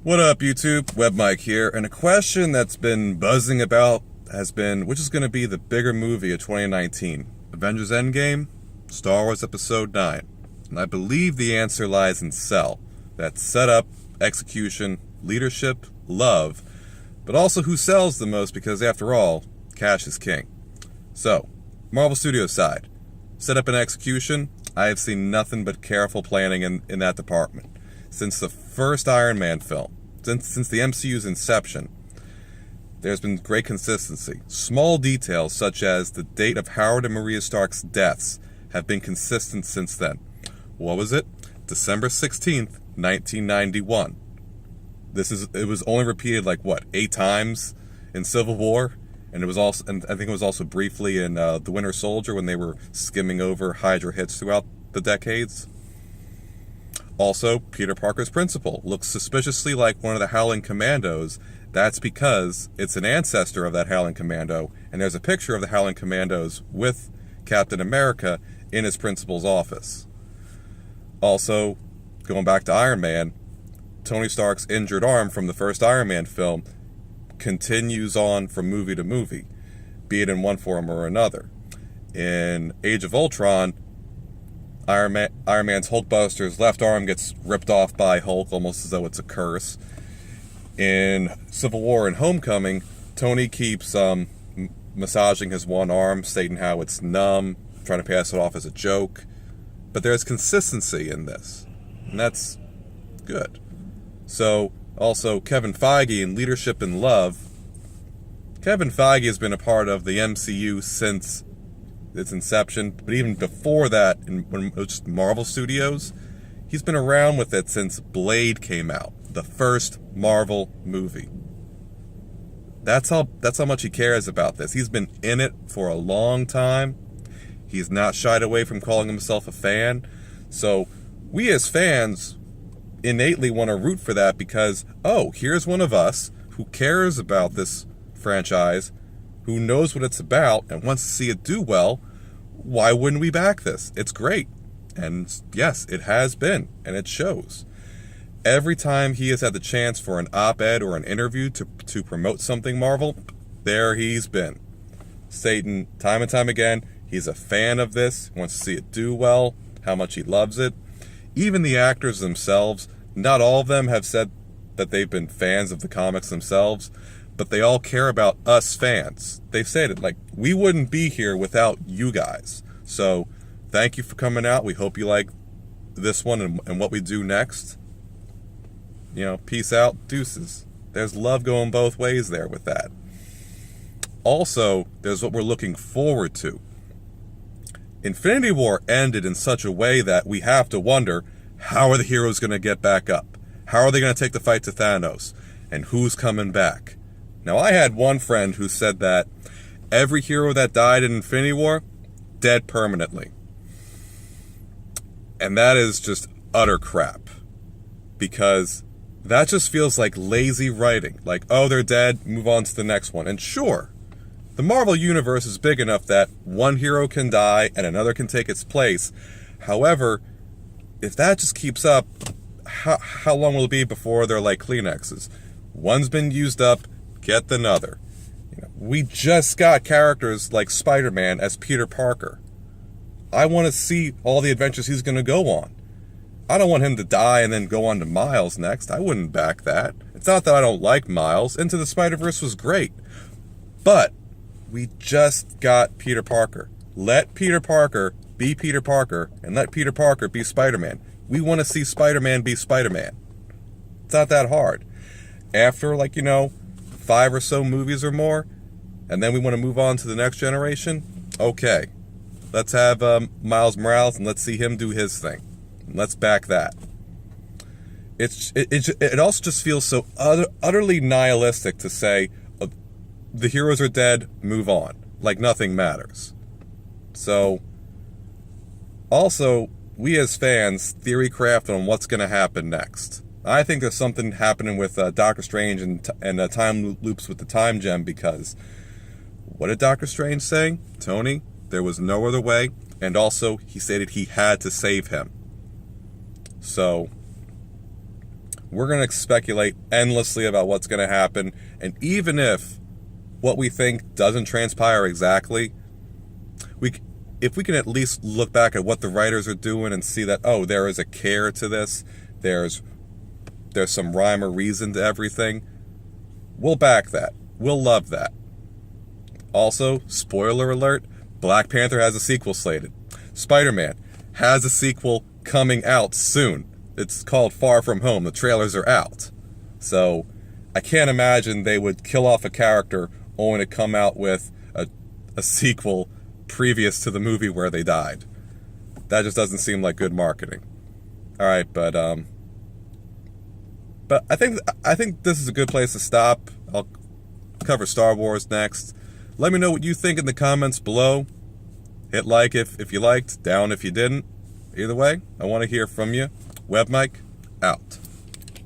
What up, YouTube? WebMike here, and a question that's been buzzing about has been, which is going to be the bigger movie of 2019? Avengers Endgame? Star Wars Episode 9? And I believe the answer lies in Cell. That's setup, execution, leadership, love, but also who sells the most because, after all, cash is king. So, Marvel Studios side. Setup and execution, I have seen nothing but careful planning in that department. Since the first Iron Man film, since the MCU's inception, there's been great consistency. Small details such as the date of Howard and Maria Stark's deaths have been consistent since then. What was it? December 16th, 1991. It was only repeated 8 times in Civil War, and it was also, and I think it was also briefly in The Winter Soldier when they were skimming over Hydra hits throughout the decades. Also, Peter Parker's principal looks suspiciously like one of the Howling Commandos. That's because it's an ancestor of that Howling Commando, and there's a picture of the Howling Commandos with Captain America in his principal's office. Also, going back to Iron Man, Tony Stark's injured arm from the first Iron Man film continues on from movie to movie, be it in one form or another. In Age of Ultron, Iron Man's Hulkbuster's left arm gets ripped off by Hulk almost as though it's a curse. In Civil War and Homecoming, Tony keeps massaging his one arm, stating how it's numb, trying to pass it off as a joke. But there's consistency in this, and that's good. So, also, Kevin Feige in Leadership and Love. Kevin Feige has been a part of the MCU since its inception, but even before that, when it was just Marvel Studios, he's been around with it since Blade came out, the first Marvel movie. That's how much he cares about this. He's been in it for a long time. He's not shied away from calling himself a fan. So we as fans innately want to root for that because, oh, here's one of us who cares about this franchise, who knows what it's about and wants to see it do well. Why wouldn't we back this? It's great. And yes, it has been, and it shows. Every time he has had the chance for an op-ed or an interview to promote something Marvel, there he's been. Stating time and time again, he's a fan of this, wants to see it do well, how much he loves it. Even the actors themselves, not all of them have said that they've been fans of the comics themselves, but they all care about us fans. They've said it, we wouldn't be here without you guys. So, thank you for coming out. We hope you like this one and what we do next. Peace out, deuces. There's love going both ways there with that. Also, there's what we're looking forward to. Infinity War ended in such a way that we have to wonder, how are the heroes going to get back up? How are they going to take the fight to Thanos? And who's coming back? Now, I had one friend who said that every hero that died in Infinity War, dead permanently. And that is just utter crap. Because that just feels like lazy writing. Oh, they're dead, move on to the next one. And sure, the Marvel Universe is big enough that one hero can die and another can take its place. However, if that just keeps up, how long will it be before they're like Kleenexes? One's been used up, get another. We just got characters like Spider-Man as Peter Parker. I want to see all the adventures he's going to go on. I don't want him to die and then go on to Miles next. I wouldn't back that. It's not that I don't like Miles. Into the Spider-Verse was great. But we just got Peter Parker. Let Peter Parker be Peter Parker and let Peter Parker be Spider-Man. We want to see Spider-Man be Spider-Man. It's not that hard. After 5 or so movies or more, and then we want to move on to the next generation, okay. Let's have Miles Morales and let's see him do his thing. Let's back that. It also just feels so utterly nihilistic to say, the heroes are dead, move on. Like nothing matters. So, also, we as fans theory craft on what's going to happen next. I think there's something happening with Doctor Strange and time loops with the time gem because what did Doctor Strange say? Tony, there was no other way, and also he stated he had to save him. So we're going to speculate endlessly about what's going to happen. And even if what we think doesn't transpire exactly, if we can at least look back at what the writers are doing and see that, oh, there is a care to this, there's some rhyme or reason to everything, we'll back that. We'll love that. Also, spoiler alert, Black Panther has a sequel slated. Spider-Man has a sequel coming out soon. It's called Far From Home. The trailers are out. So I can't imagine they would kill off a character only to come out with a sequel previous to the movie where they died. That just doesn't seem like good marketing. All right, but I think this is a good place to stop. I'll cover Star Wars next. Let me know what you think in the comments below. Hit like if you liked, down if you didn't. Either way, I want to hear from you. WebMike, out.